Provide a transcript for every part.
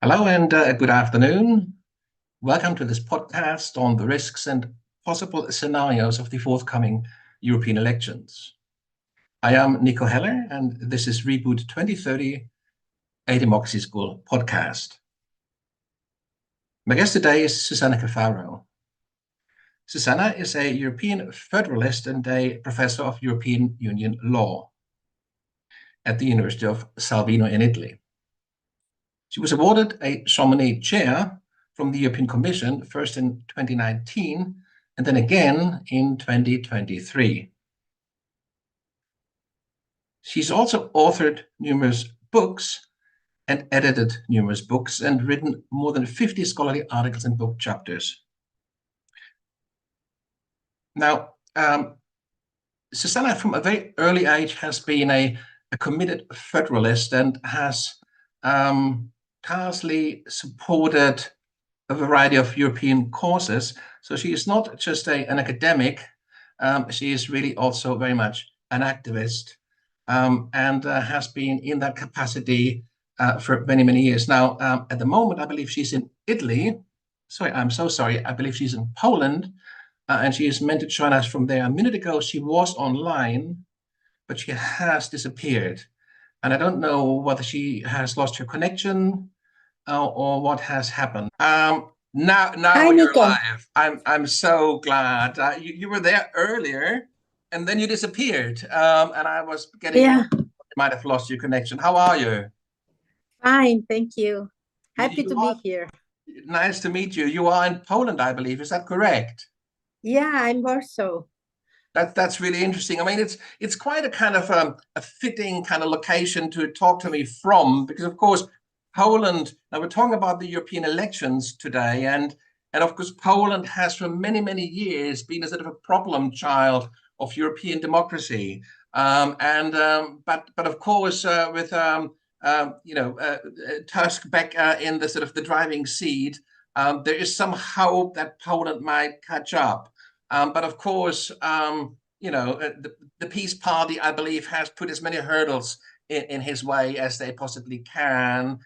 Hello and good afternoon. Welcome to this podcast on the risks and possible scenarios of the forthcoming European elections. I am Nico Heller, and this is Reboot 2030, a Democracy School podcast. My guest today is Susanna Cafaro. Susanna is a European federalist and a professor of European Union law at the University of Salento in Italy. She was awarded a Chamonix chair from the European Commission, first in 2019 and then again in 2023. She's also authored numerous books and edited numerous books and written more than 50 scholarly articles and book chapters. Now, Susanna, from a very early age, has been a committed federalist and has tirelessly supported a variety of European causes. So she is not just an academic, she is really also very much an activist and has been in that capacity for many, many years. Now, at the moment, I believe she's in Italy. Sorry, I'm so sorry. I believe she's in Poland and she is meant to join us from there. A minute ago, she was online, but she has disappeared. And I don't know whether she has lost her connection or what has happened. Now Hi, you're Nico. live. I'm so glad. You were there earlier, and then you disappeared. And I was getting Yeah, worried you might have lost your connection. How are you? fine, thank you. Happy You to be are here. nice to meet you. You are in Poland, I believe. Is that correct? Yeah, I'm Warsaw. That's really interesting. I mean, it's quite a kind of a fitting kind of location to talk to me from, because of course Poland. Now we're talking about the European elections today, and of course Poland has for many many years been a sort of a problem child of European democracy. But of course with Tusk back in the sort of the driving seat, there is some hope that Poland might catch up. But of course, the Peace Party, I believe, has put as many hurdles in his way as they possibly can.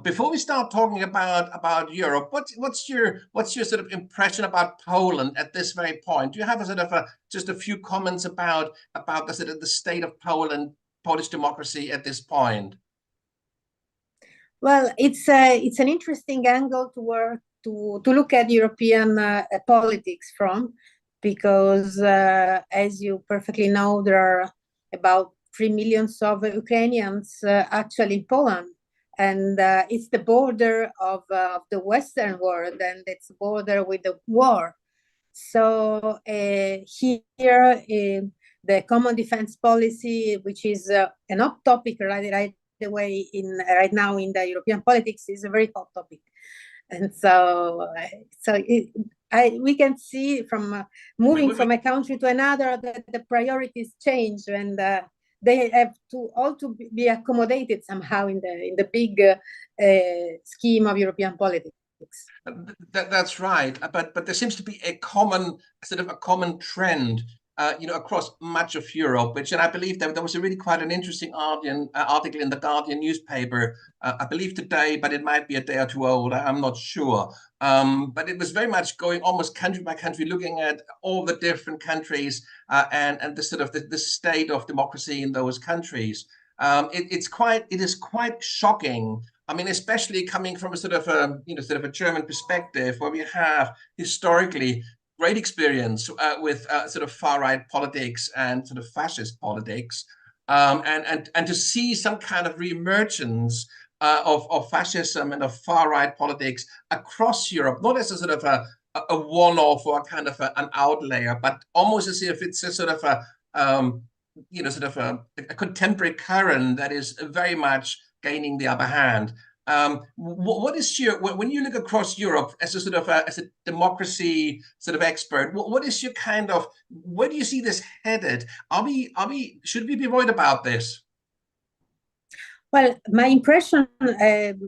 Before we start talking about Europe, what's your sort of impression about Poland at this very point? Do you have a sort of just a few comments about the sort of the state of Poland, Polish democracy at this point? Well, it's an interesting angle to work to look at European politics from, because as you perfectly know, there are about 3 million of Ukrainians actually in Poland, and it's the border of the Western world, and it's border with the war. So here, the common defense policy, which is an hot topic right away right now in the European politics, is a very hot topic, and we can see from moving from a country to another that the priorities change, and they have to all to be accommodated somehow in the big scheme of European politics. That's right, but there seems to be a common trend, across much of Europe. And I believe that there was a really quite an interesting article in the Guardian newspaper, I believe today, but it might be a day or two old. I'm not sure. But it was very much going almost country by country, looking at all the different countries and the sort of the state of democracy in those countries. It is quite shocking. I mean, especially coming from a sort of a German perspective, where we have historically great experience with sort of far right politics and sort of fascist politics, and to see some kind of reemergence of fascism and of far right politics across Europe, not as a sort of a one-off or kind of an outlier, but almost as if it's a sort of a contemporary current that is very much gaining the upper hand. What is when you look across Europe as a sort of as a democracy sort of expert? What is your kind of, where do you see this headed? Should we be worried about this? Well, my impression,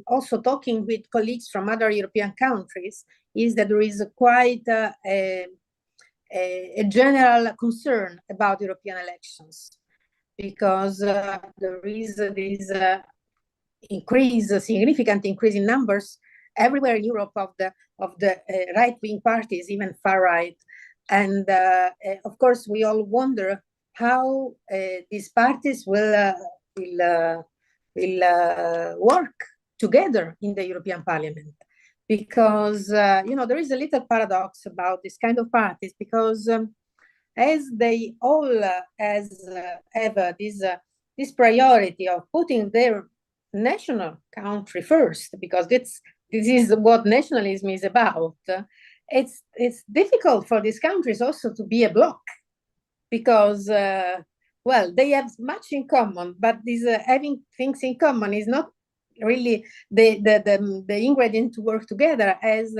also talking with colleagues from other European countries, is that there is quite a general concern about European elections, because there is this significant increase in numbers everywhere in Europe of the right-wing parties, even far right. And of course, we all wonder how these parties will work together in the European Parliament. Because there is a little paradox about this kind of parties, because as they all have this priority of putting their national country first, because this is what nationalism is about. It's difficult for these countries also to be a bloc, because well, they have much in common, but this having things in common is not really the ingredient to work together, as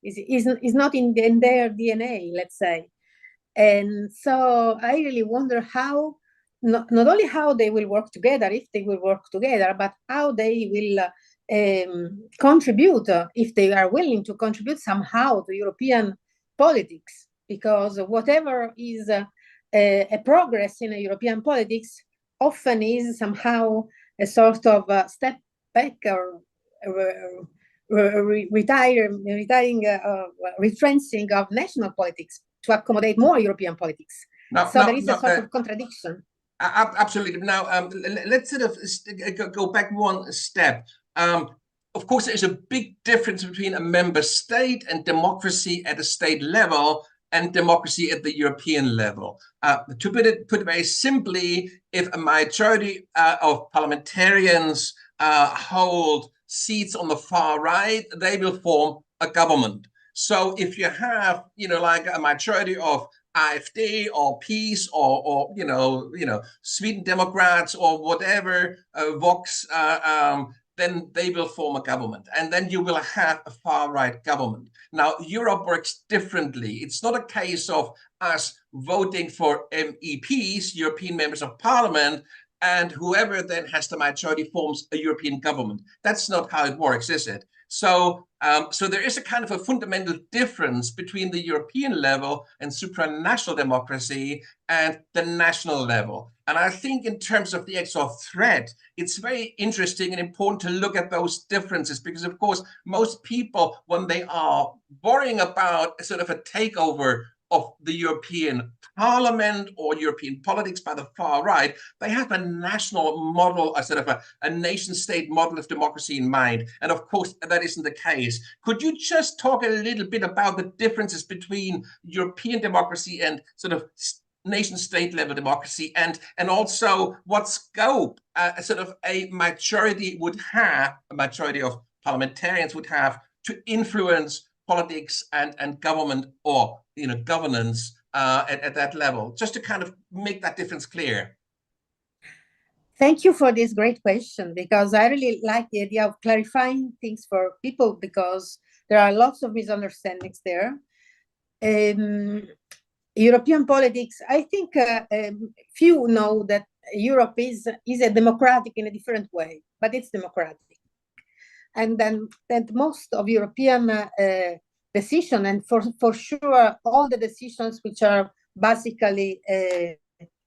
is not in their DNA, let's say. And so I really wonder how, not only how they will work together, if they will work together, but how they will contribute, if they are willing to contribute somehow to European politics. Because whatever is a progress in European politics often is somehow a sort of step back or retrenching of national politics to accommodate more European politics. There is a sort of contradiction. Absolutely. Now, let's sort of go back one step. Of course, there's a big difference between a member state and democracy at a state level and democracy at the European level. To put it very simply, if a majority of parliamentarians hold seats on the far right, they will form a government. So if you have, like a majority of AfD or Peace or Sweden Democrats or whatever, Vox, then they will form a government, and then you will have a far-right government. Now, Europe works differently. It's not a case of us voting for MEPs, European members of parliament, and whoever then has the majority forms a European government. That's not how it works, is it? So there is a kind of a fundamental difference between the European level and supranational democracy and the national level. And I think in terms of the actual threat, it's very interesting and important to look at those differences, because of course, most people, when they are worrying about sort of a takeover of the European Parliament or European politics by the far right, they have a national model, a sort of a nation-state model of democracy in mind. And of course, that isn't the case. Could you just talk a little bit about the differences between European democracy and sort of nation-state level democracy, and also what scope sort of a majority of parliamentarians would have to influence politics and government or governance at that level, just to kind of make that difference clear? Thank you for this great question, because I really like the idea of clarifying things for people, because there are lots of misunderstandings there. European politics, I think few know that Europe is a democratic in a different way, but it's democratic. And then that most of European decisions, and for sure all the decisions which are basically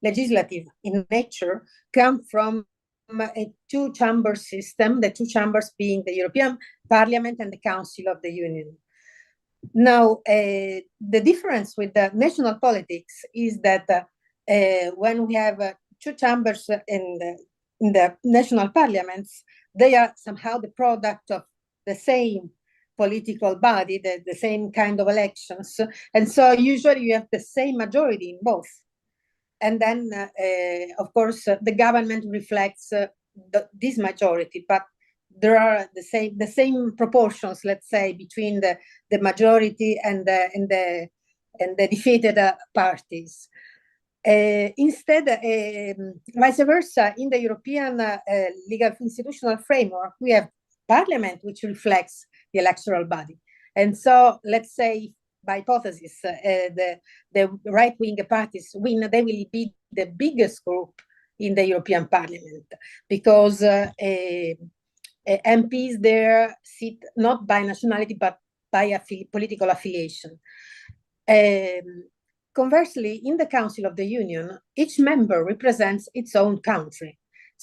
legislative in nature, come from a two-chamber system, the two chambers being the European Parliament and the Council of the Union. Now, the difference with the national politics is that when we have two chambers in the national parliaments, they are somehow the product of the same political body, the same kind of elections. And so usually you have the same majority in both. And then, of course, the government reflects this majority, but there are the same proportions, let's say, between the majority and the defeated parties. Instead, vice versa, in the European legal institutional framework, we have parliament, which reflects the electoral body. And so, let's say, by hypothesis, the right-wing parties win, they will be the biggest group in the European Parliament, because MPs there sit not by nationality, but by political affiliation. Conversely, in the Council of the Union, each member represents its own country.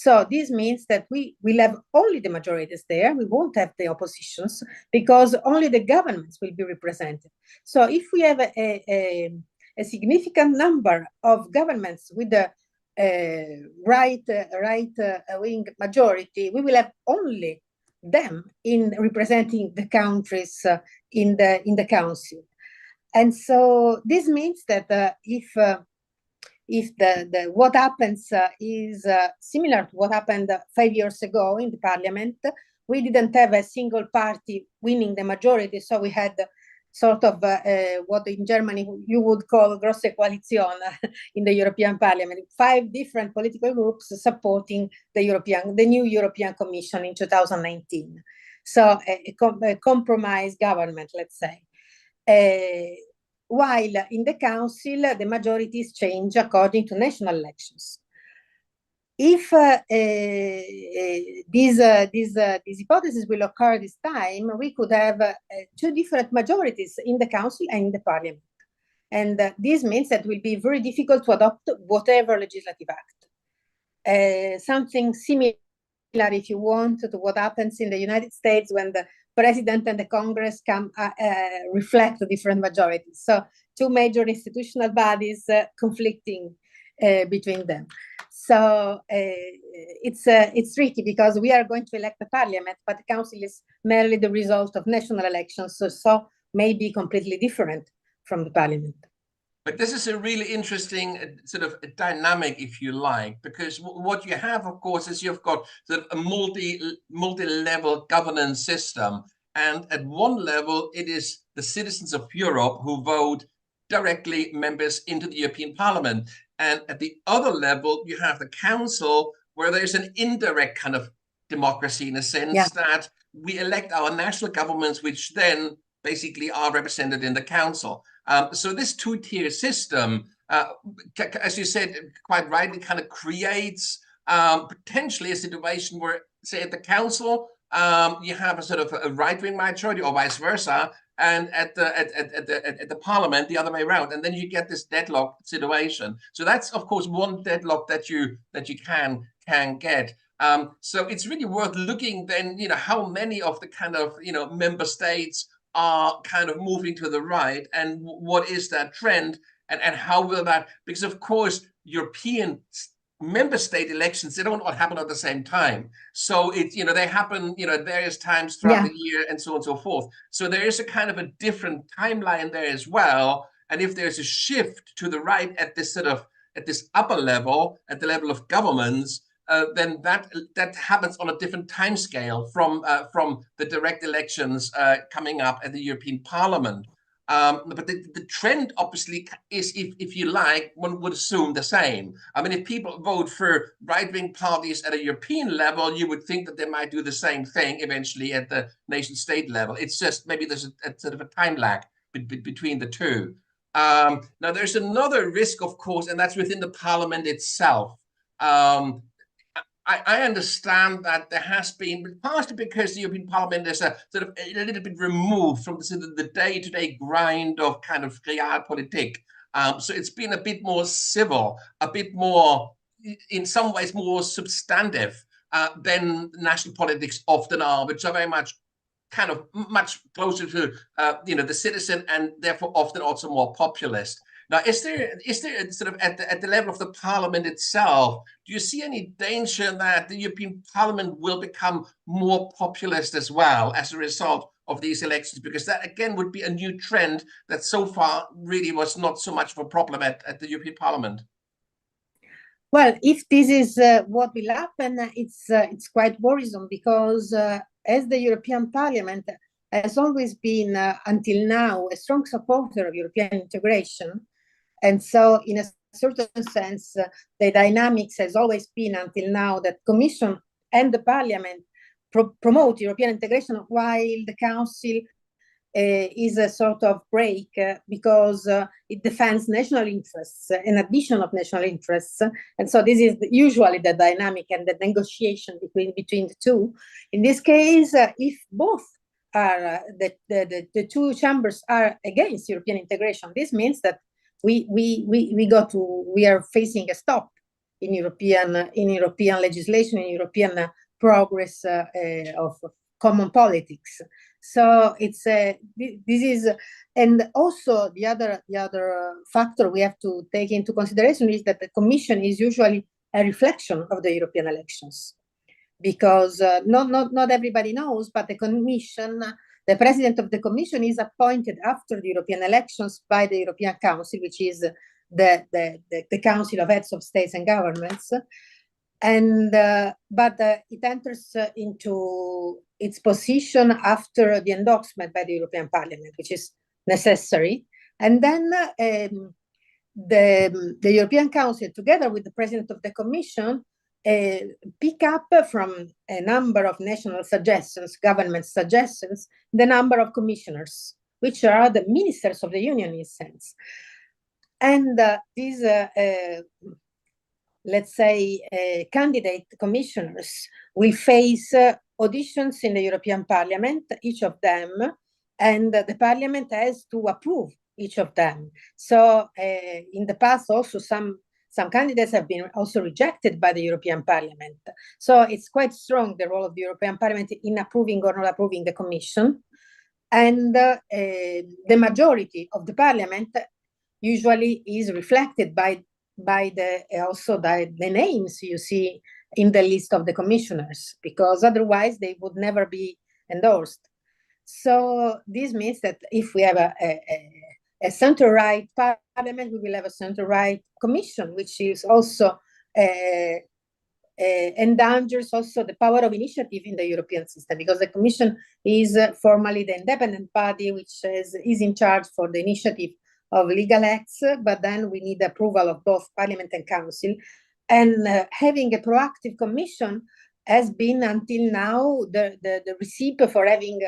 So this means that we will have only the majorities there. We won't have the oppositions because only the governments will be represented. So if we have a significant number of governments with the right-wing majority, we will have only them in representing the countries in the council. And so this means that if what happens is similar to what happened 5 years ago in the parliament, we didn't have a single party winning the majority, so we had sort of what in Germany you would call grosse Koalition in the European Parliament, 5 different political groups supporting the new European Commission in 2019. So a compromise government, let's say. While in the council, the majorities change according to national elections. If these hypotheses will occur this time, we could have 2 different majorities in the council and in the parliament. And this means that it will be very difficult to adopt whatever legislative act. Something similar, if you want, to what happens in the United States when the president and the Congress reflect different majorities. So 2 major institutional bodies conflicting between them. So it's tricky because we are going to elect the parliament, but the council is merely the result of national elections, so may be completely different from the parliament. But this is a really interesting sort of dynamic, if you like, because what you have, of course, is you've got sort of a multi-level governance system. And at one level, it is the citizens of Europe who vote directly members into the European Parliament. And at the other level, you have the council, where there's an indirect kind of democracy in a sense that we elect our national governments, which then basically are represented in the council. So this 2-tier system, as you said quite rightly, kind of creates potentially a situation where, say, at the council, you have a sort of a right-wing majority or vice versa, and at the parliament, the other way around, and then you get this deadlock situation. So that's, of course, one deadlock that you can get. So it's really worth looking then, how many of the kind of, member states are kind of moving to the right, and what is that trend, and how will that, because of course European member state elections, they don't all happen at the same time. So it, they happen, at various times throughout the year and so on and so forth. So there is a kind of a different timeline there as well. And if there's a shift to the right at this upper level, at the level of governments, then that happens on a different time scale from the direct elections coming up at the European Parliament. But the trend obviously is, if you like, one would assume the same. I mean, if people vote for right-wing parties at a European level, you would think that they might do the same thing eventually at the nation-state level. It's just maybe there's a sort of a time lag between the two. Now, there's another risk, of course, and that's within the parliament itself. I understand that there has been, partially because the European Parliament is a little bit removed from the day-to-day grind of kind of realpolitik. So it's been a bit more civil, a bit more, in some ways, more substantive than national politics often are, which are very much closer to the citizen, and therefore often also more populist. Now, is there sort of at the level of the parliament itself, do you see any danger that the European Parliament will become more populist as well as a result of these elections? Because that, again, would be a new trend that so far really was not so much of a problem at the European Parliament. Well, if this is what will happen, it's quite worrisome, because as the European Parliament has always been, until now, a strong supporter of European integration. And so, in a certain sense, the dynamics has always been, until now, that Commission and the Parliament promote European integration, while the Council is a sort of break because it defends national interests, an addition of national interests. And so this is usually the dynamic and the negotiation between the two. In this case, if both are, the two chambers are against European integration, this means that we are facing a stop European legislation, in European progress of common politics. So it's this is, and also the other factor we have to take into consideration is that the Commission is usually a reflection of the European elections, because not everybody knows, but the Commission, the President of the Commission, is appointed after the European elections by the European Council, which is the Council of Heads of States and Governments. And but it enters into its position after the endorsement by the European Parliament, which is necessary. And then the European Council, together with the President of the Commission, pick up from a number of national suggestions, government suggestions, the number of commissioners, which are the ministers of the Union in a sense. And these let's say, candidate commissioners will face auditions in the European Parliament, each of them, and the Parliament has to approve each of them. So in the past, also some candidates have been also rejected by the European Parliament. So it's quite strong, the role of the European Parliament in approving or not approving the Commission. And the majority of the Parliament usually is reflected by the names you see in the list of the commissioners, because otherwise they would never be endorsed. So this means that if we have a center-right parliament, we will have a center-right commission, which is also endangers also the power of initiative in the European system, because the Commission is formally the independent body which is in charge for the initiative of legal acts, but then we need approval of both Parliament and Council. And having a proactive Commission has been until now the recipe for having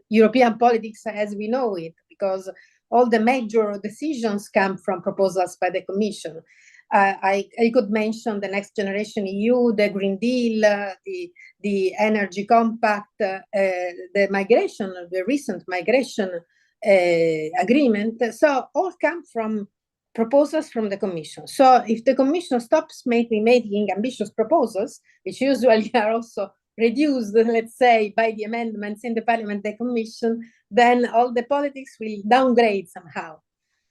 European politics as we know it, because all the major decisions come from proposals by the Commission. I could mention the Next Generation EU, the Green Deal, the Energy Compact, the migration, the recent migration agreement. So all come from proposals from the Commission. So if the Commission stops making ambitious proposals, which usually are also reduced, let's say, by the amendments in the Parliament, the Commission, then all the politics will downgrade somehow.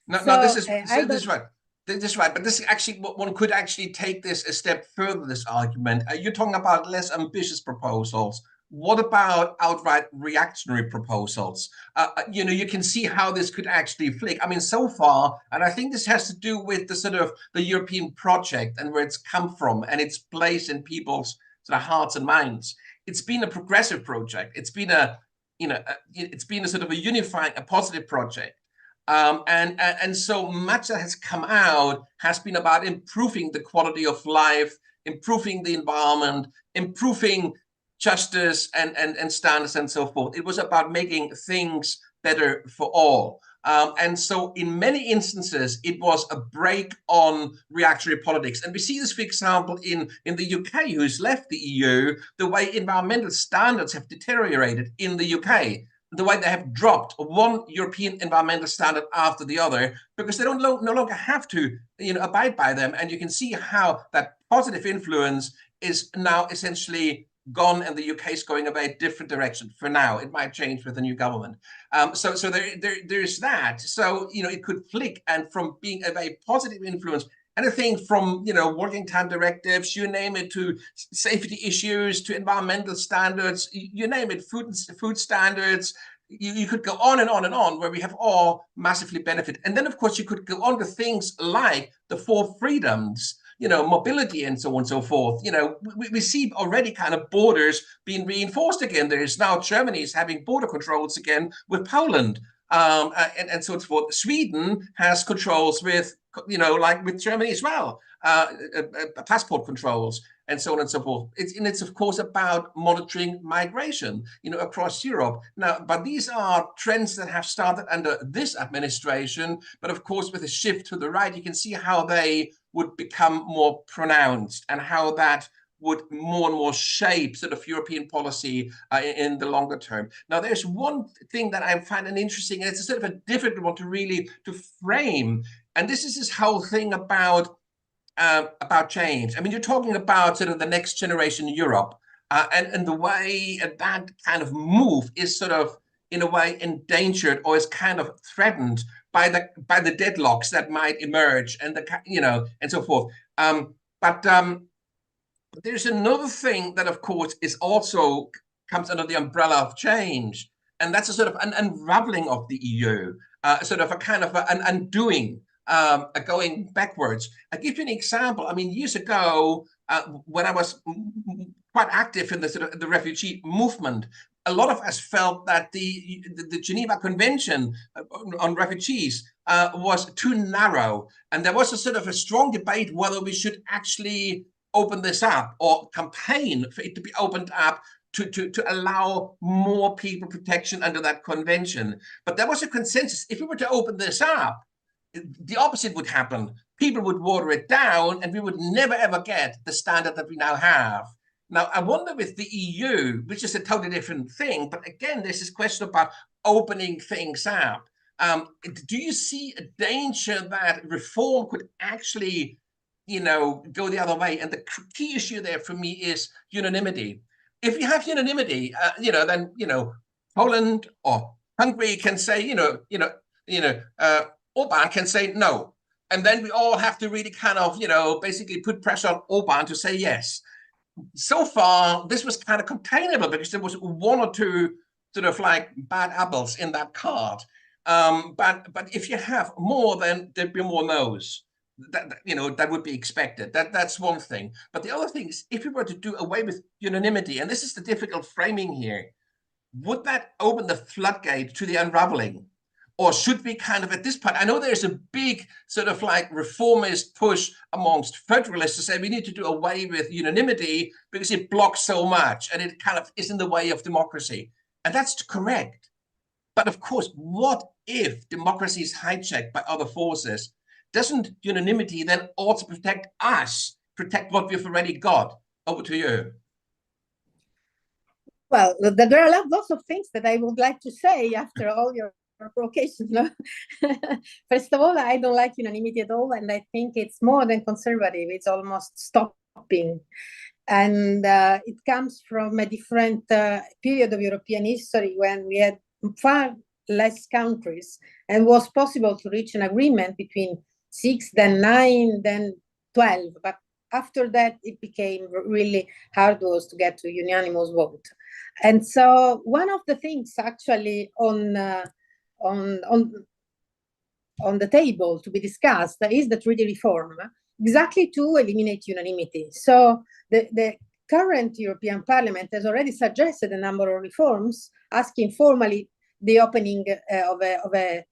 No, this is right. This is right, but this actually, one could actually take this a step further, this argument. You're talking about less ambitious proposals. What about outright reactionary proposals? You can see how this could actually flick. I mean, so far, and I think this has to do with the sort of the European project and where it's come from and its place in people's sort of hearts and minds. It's been a progressive project. It's been it's been a sort of a unifying, a positive project. And so much that has come out has been about improving the quality of life, improving the environment, improving justice and standards and so forth. It was about making things better for all. And so in many instances, it was a break on reactionary politics. And we see this, for example, in the UK, who's left the EU, the way environmental standards have deteriorated in the UK. The way they have dropped one European environmental standard after the other, because they no longer have to abide by them. And you can see how that positive influence is now essentially gone, and the UK is going a very different direction for now. It might change with the new government. So there's that. So it could flick, and from being a very positive influence, anything from working time directives, you name it, to safety issues, to environmental standards, you name it, food standards. You could go on and on and on, where we have all massively benefited. And then, of course, you could go on to things like the four freedoms, mobility and so on and so forth. We see already kind of borders being reinforced again. There is now Germany is having border controls again with Poland, and so forth. Sweden has controls with, like with Germany as well, passport controls and so on and so forth. It's of course about monitoring migration, across Europe. Now, but these are trends that have started under this administration. But of course, with a shift to the right, you can see how they would become more pronounced and how that would more and more shape sort of European policy in the longer term. Now, there's one thing that I find interesting, and it's a sort of a difficult one to frame. And this is this whole thing about about change. I mean, you're talking about sort of the next generation Europe, and the way that kind of move is sort of in a way endangered or is kind of threatened by the deadlocks that might emerge and and so forth. But there's another thing that, of course, is also comes under the umbrella of change, and that's a sort of an unraveling of the EU, sort of a kind of an undoing, going backwards. I'll give you an example. I mean, years ago, when I was quite active in the sort of the refugee movement, a lot of us felt that the Geneva Convention on refugees was too narrow, and there was a sort of a strong debate whether we should actually open this up or campaign for it to be opened up to allow more people protection under that convention. But there was a consensus. If we were to open this up, the opposite would happen. People would water it down, and we would never ever get the standard that we now have. Now, I wonder with the EU, which is a totally different thing, but again, there's this question about opening things up. Do you see a danger that reform could actually, go the other way? And the key issue there for me is unanimity. If you have unanimity, then Poland or Hungary can say, Orban can say no, and then we all have to really kind of, basically put pressure on Orban to say yes. So far, this was kind of containable because there was one or two sort of like bad apples in that cart. But if you have more, then there'd be more no's. That would be expected. That's one thing. But the other thing is, if we were to do away with unanimity, and this is the difficult framing here, would that open the floodgate to the unraveling? Or should we kind of, at this point, I know there's a big sort of like reformist push amongst federalists to say we need to do away with unanimity because it blocks so much and it kind of is in the way of democracy. And that's correct. But of course, what if democracy is hijacked by other forces? Doesn't unanimity then also protect us, protect what we've already got? Over to you. Well, there are lots of things that I would like to say after all your provocation. First of all, I don't like unanimity at all, and I think it's more than conservative. It's almost stopping, and it comes from a different period of European history when we had far less countries and was possible to reach an agreement between 6, then 9, then 12. But after that, it became really hard was to get to unanimous vote. And so one of the things actually on the table to be discussed is the treaty reform, exactly to eliminate unanimity. So the current European Parliament has already suggested a number of reforms, asking formally the opening of a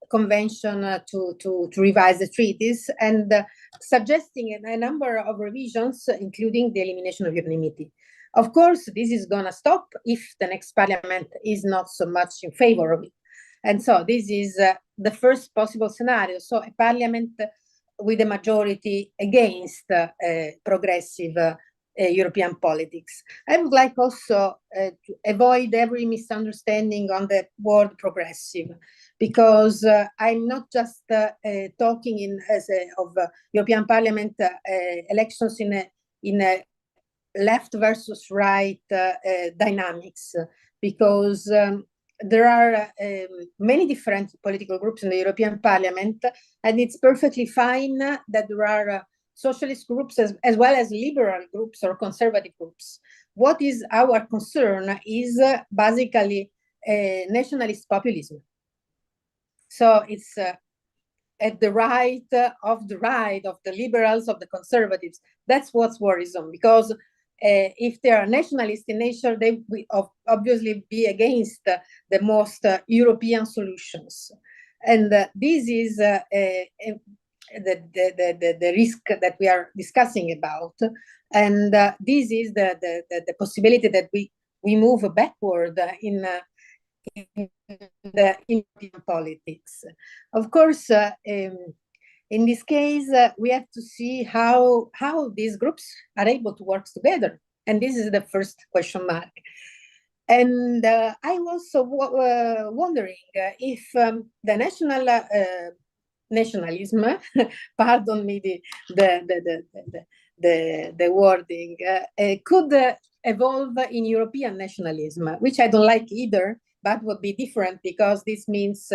convention to revise the treaties, and suggesting a number of revisions, including the elimination of unanimity. Of course, this is going to stop if the next parliament is not so much in favor of it. And so this is the first possible scenario. So a parliament with a majority against progressive European politics. I would like also to avoid every misunderstanding on the word progressive, because I'm not just talking of European Parliament elections in a left versus right dynamics, because there are many different political groups in the European Parliament, and it's perfectly fine that there are socialist groups as well as liberal groups or conservative groups. What is our concern is basically nationalist populism. So it's at the right of the liberals, of the conservatives. That's what's worrisome, because if they are nationalist in nature, they will obviously be against the most European solutions. And this is the risk that we are discussing about. And this is the possibility that we move backward in the European politics. Of course, in this case, we have to see how these groups are able to work together. And this is the first question mark. And I'm also wondering if the nationalism, pardon me the wording, could evolve in European nationalism, which I don't like either, but would be different because this means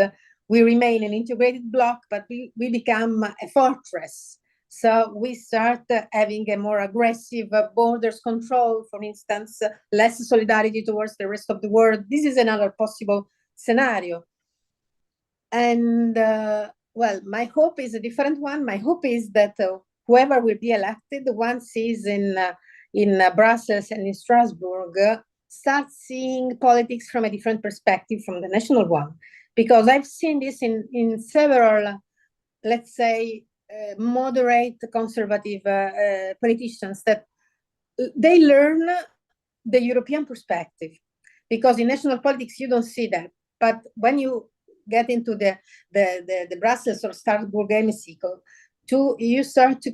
we remain an integrated bloc, but we become a fortress. So we start having a more aggressive borders control, for instance, less solidarity towards the rest of the world. This is another possible scenario. And well, my hope is a different one. My hope is that whoever will be elected, once he's in Brussels and in Strasbourg, starts seeing politics from a different perspective from the national one. Because I've seen this in several, let's say, moderate conservative politicians, that they learn the European perspective. Because in national politics, you don't see that. But when you get into the Brussels or Strasbourg hemicycle, you start to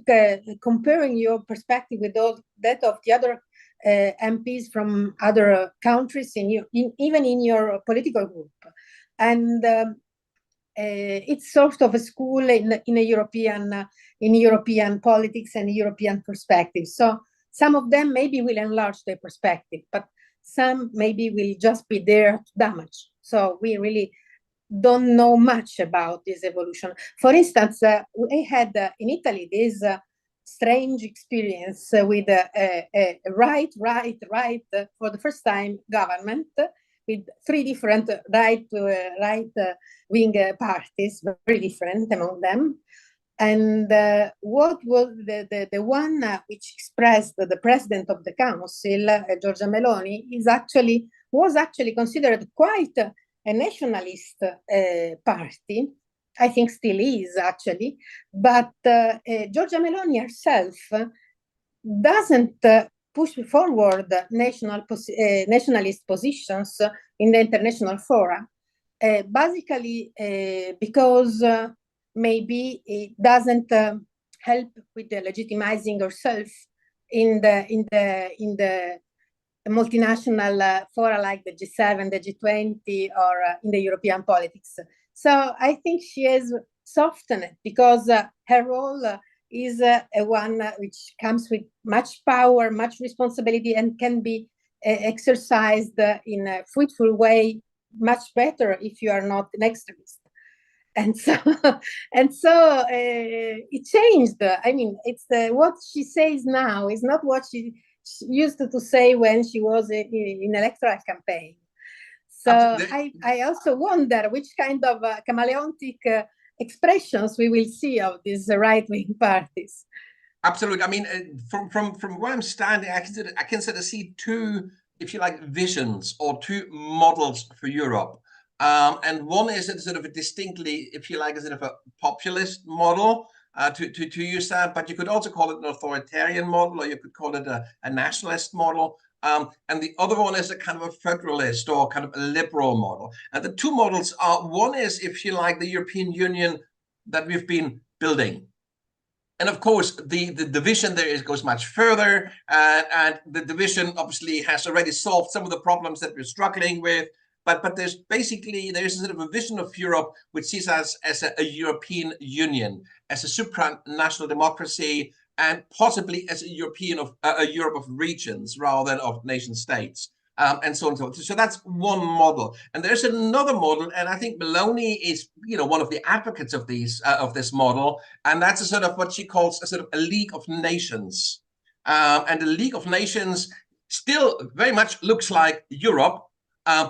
comparing your perspective with that of the other MPs from other countries, even in your political group. And it's sort of a school in European politics and European perspective. So some of them maybe will enlarge their perspective, but some maybe will just be there to damage. So we really don't know much about this evolution. For instance, we had in Italy this strange experience with a right for the first time government with three different right-wing parties, very different among them. And what was the one which expressed the president of the council, Giorgia Meloni, was actually considered quite a nationalist party. I think still is actually, but Giorgia Meloni herself doesn't push forward nationalist positions in the international fora, basically because maybe it doesn't help with the legitimizing herself in the multinational fora like the G7, the G20, or in the European politics. So I think she has softened it because her role is a one which comes with much power, much responsibility, and can be exercised in a fruitful way much better if you are not an extremist. And so it changed. I mean, it's what she says now is not what she used to say when she was in electoral campaign. So I also wonder which kind of chameleontic expressions we will see of these right-wing parties. Absolutely. I mean, from where I'm standing, I can sort of see two, if you like, visions or two models for Europe. And one is sort of a distinctly, if you like, a sort of a populist model, to use that, but you could also call it an authoritarian model, or you could call it a nationalist model. And the other one is a kind of a federalist or kind of a liberal model. And the two models are, one is, if you like, the European Union that we've been building. And of course, the division there goes much further. And the division obviously has already solved some of the problems that we're struggling with. But there's sort of a vision of Europe which sees us as a European Union, as a supranational democracy, and possibly as a Europe of regions rather than of nation states, and so on and so on. So that's one model. And there's another model, and I think Meloni is, one of the advocates of this model, and that's a sort of what she calls a sort of a League of Nations. And the League of Nations still very much looks like Europe,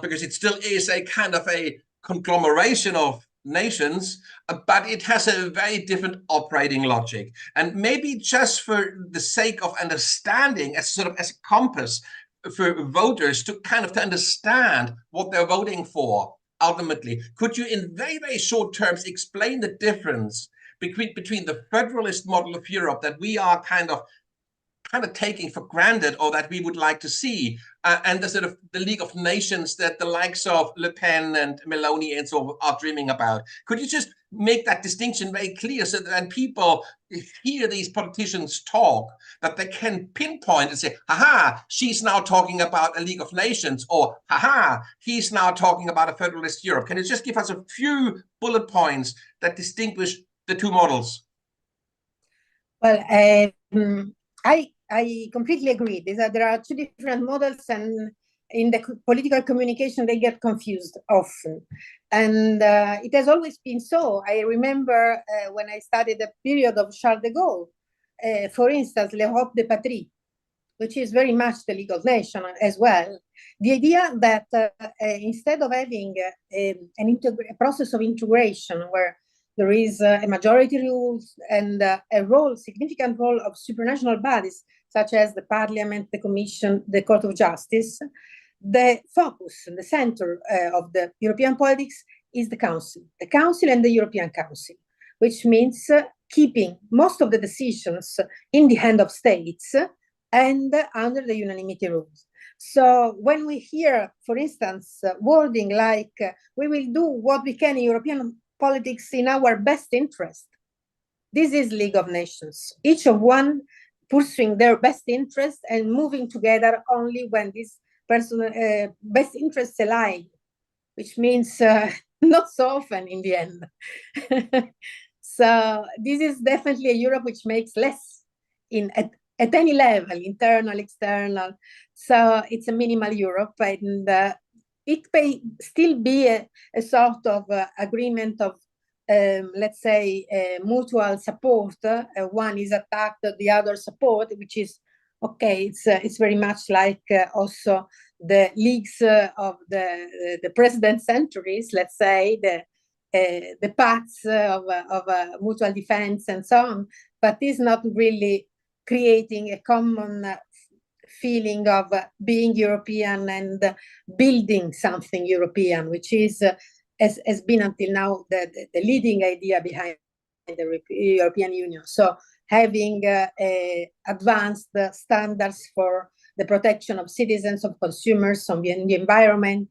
because it still is a kind of a conglomeration of nations, but it has a very different operating logic. And maybe just for the sake of understanding, as a compass for voters to kind of to understand what they're voting for ultimately, could you in very, very short terms explain the difference between the federalist model of Europe that we are kind of taking for granted, or that we would like to see, and the sort of the League of Nations that the likes of Le Pen and Meloni and so on are dreaming about? Could you just make that distinction very clear so that when people hear these politicians talk, that they can pinpoint and say, haha, she's now talking about a League of Nations, or haha, he's now talking about a federalist Europe? Can you just give us a few bullet points that distinguish the two models? Well, I completely agree. There are two different models, and in the political communication, they get confused often. And it has always been so. I remember when I studied the period of Charles de Gaulle, for instance, l'Europe des patries, which is very much the League of Nations as well. The idea that instead of having a process of integration where there is a majority rules and a significant role of supranational bodies, such as the Parliament, the Commission, the Court of Justice, the focus, the center of the European politics is the Council and the European Council, which means keeping most of the decisions in the hand of states and under the unanimity rules. So when we hear, for instance, wording like, we will do what we can in European politics in our best interest, this is League of Nations. Each of one pursuing their best interest and moving together only when these personal best interests align, which means not so often in the end. So this is definitely a Europe which makes less at any level, internal, external. So it's a minimal Europe, and it may still be a sort of agreement of, let's say, mutual support. One is attacked, the other support, which is okay. It's very much like also the leagues of the president centuries, let's say, the pacts of mutual defense and so on, but is not really creating a common feeling of being European and building something European, which is has been until now the leading idea behind the European Union. So having advanced standards for the protection of citizens, of consumers, on the environment,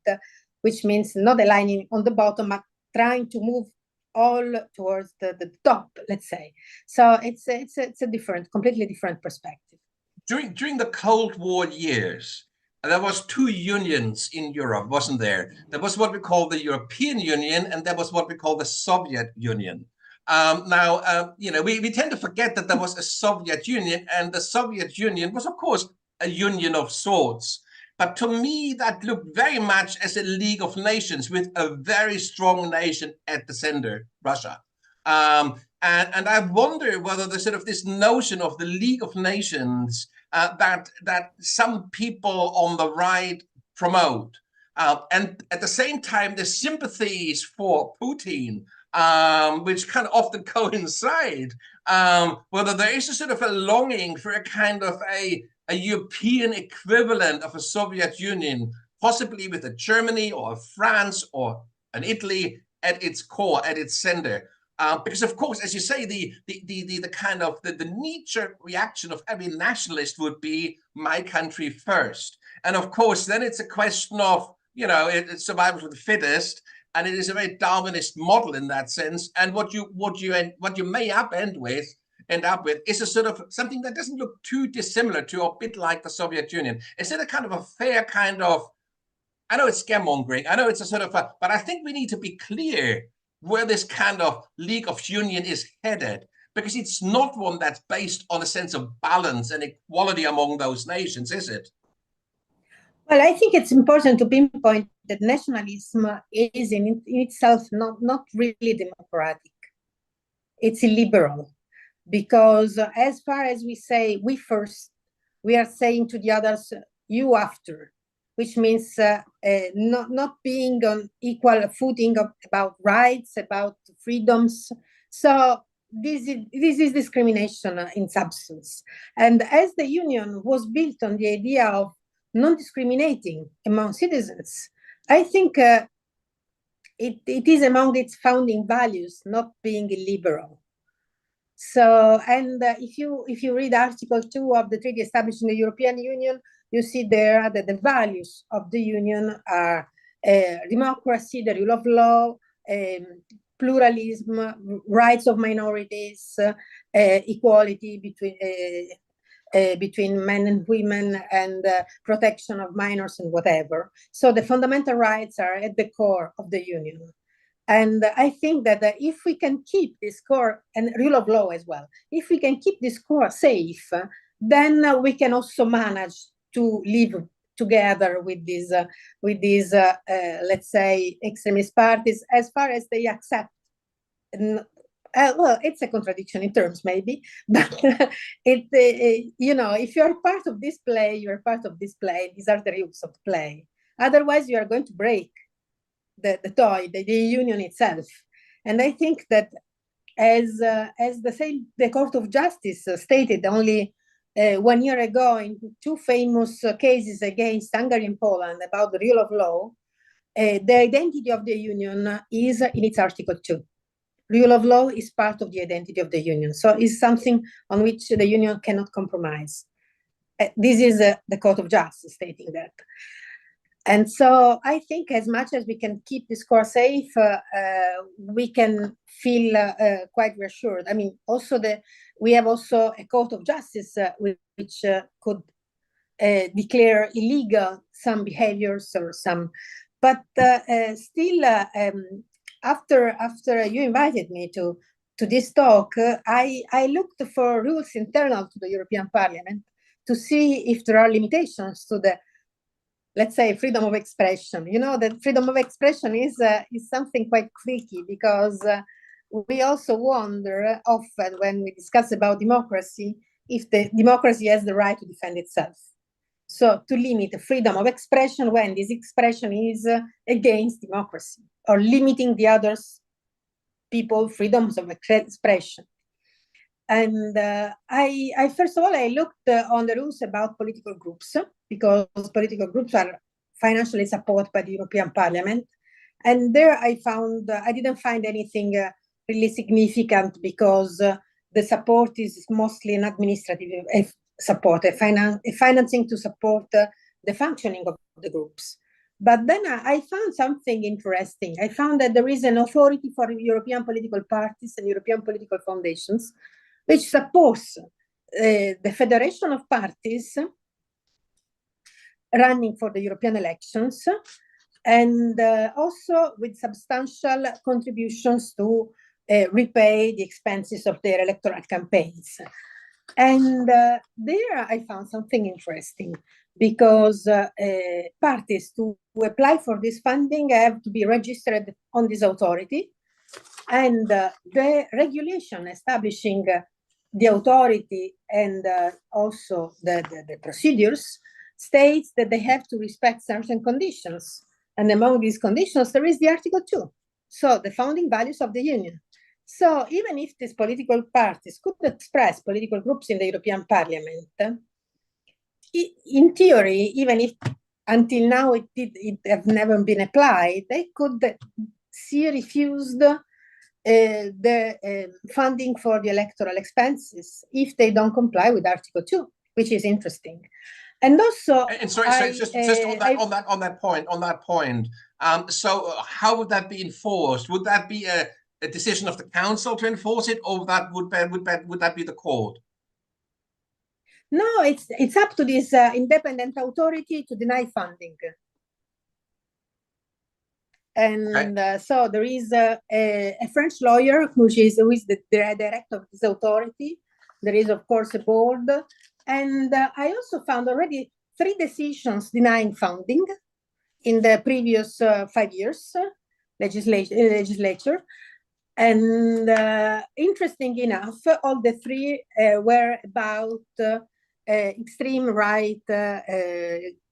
which means not aligning on the bottom, but trying to move all towards the top, let's say. So it's a different, completely different perspective. During the Cold War years, there was two unions in Europe, wasn't there? There was what we call the European Union, and there was what we call the Soviet Union. We tend to forget that there was a Soviet Union, and the Soviet Union was, of course, a union of sorts. But to me, that looked very much as a League of Nations with a very strong nation at the center, Russia. And I wonder whether the sort of this notion of the League of Nations that some people on the right promote, and at the same time the sympathies for Putin, which kind of often coincide, whether there is a sort of a longing for a kind of a European equivalent of a Soviet Union, possibly with a Germany or a France or an Italy at its core, at its center. Because of course, as you say, the kind of the knee-jerk reaction of every nationalist would be my country first. And of course, then it's a question of, it's survival for the fittest, and it is a very Darwinist model in that sense. And what you may end up with is a sort of something that doesn't look too dissimilar to, or a bit like, the Soviet Union. Is it a kind of a fair kind of, I know it's scaremongering, I know it's a sort of but I think we need to be clear where this kind of League of Union is headed, because it's not one that's based on a sense of balance and equality among those nations, is it? Well, I think it's important to pinpoint that nationalism is in itself not really democratic. It's illiberal, because as far as we say we first, we are saying to the others you after, which means not being on equal footing about rights, about freedoms. So this is discrimination in substance. And as the union was built on the idea of non-discriminating among citizens, I think it is among its founding values not being illiberal. So, and if you read Article 2 of the treaty establishing the European Union, you see there that the values of the Union are democracy, the rule of law, pluralism, rights of minorities, equality between men and women, and protection of minors and whatever. So the fundamental rights are at the core of the Union. And I think that if we can keep this core and rule of law as well, if we can keep this core safe, then we can also manage to live together with these let's say extremist parties as far as they accept. Well, it's a contradiction in terms maybe, but if you're part of this play, you're part of this play. These are the rules of the play. Otherwise, you are going to break the toy, the union itself. And I think that as the Court of Justice stated only 1 year ago in two famous cases against Hungary and Poland about the rule of law, the identity of the union is in its Article 2. Rule of law is part of the identity of the union. So it's something on which the union cannot compromise. This is the Court of Justice stating that. And so I think as much as we can keep this core safe, we can feel quite reassured. I mean, also we have also a Court of Justice which could declare illegal some behaviors or some, but still, after you invited me to this talk, I looked for rules internal to the European Parliament to see if there are limitations to the, let's say, freedom of expression. You know, that freedom of expression is something quite tricky because we also wonder often when we discuss about democracy if the democracy has the right to defend itself. So to limit the freedom of expression when this expression is against democracy or limiting the others people freedoms of expression. And I first of all, I looked on the rules about political groups because political groups are financially supported by the European Parliament. And there I didn't find anything really significant because the support is mostly an administrative support, a financing to support the functioning of the groups. But then I found something interesting. I found that there is an authority for European political parties and European political foundations, which supports the federation of parties running for the European elections, and also with substantial contributions to repay the expenses of their electoral campaigns. And there I found something interesting because parties to apply for this funding have to be registered on this authority, and the regulation establishing the authority and also the procedures states that they have to respect certain conditions. And among these conditions, there is the Article 2, so the founding values of the Union. So even if these political parties could express political groups in the European Parliament, in theory, even if until now it have never been applied, they could see refused the funding for the electoral expenses if they don't comply with Article 2, which is interesting. And also, sorry, just on that point. So how would that be enforced? Would that be a decision of the council to enforce it, or would that be the court? No, it's up to this independent authority to deny funding. And so there is a French lawyer who is the director of this authority. There is, of course, a board. And I also found already 3 decisions denying funding in the previous 5 years legislature. And interesting enough, all the 3 were about extreme right